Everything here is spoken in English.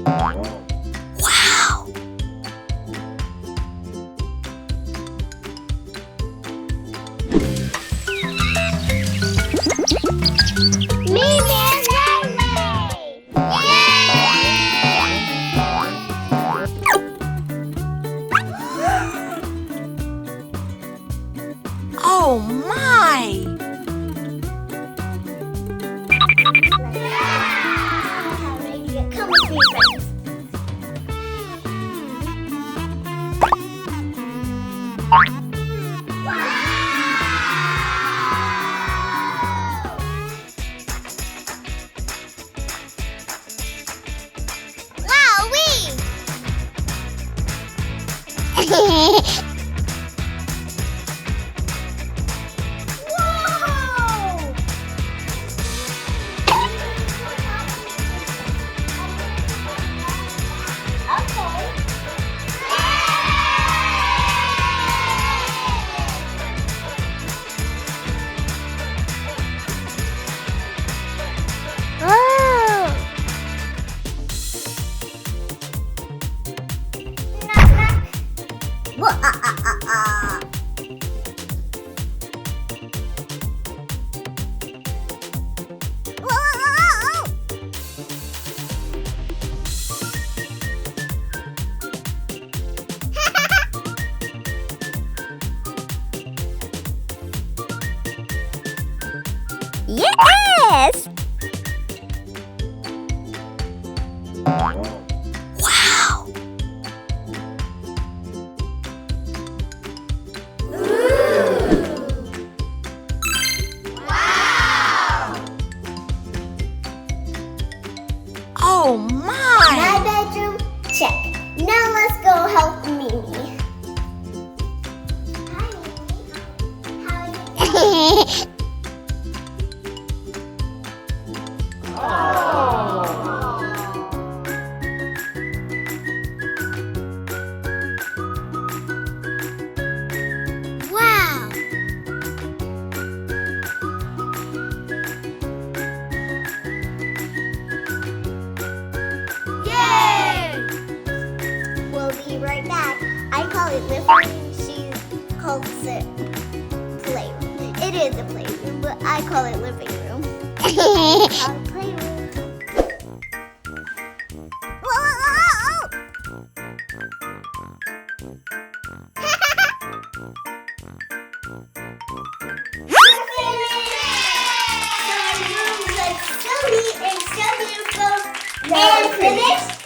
Wow! Mimi and Lele! Oh my! Come with me, friends. Wowee! Yes! Wow! Oh my! My bedroom, check. Now let's go help Mimi. Hi, Mimi. How are you? Wow! Yay! We'll be right back. I call it living room. She calls it playroom. It is a playroom, but I call it living room. Call it playroom. Whoa! So our rooms are so neat and so beautiful and finished.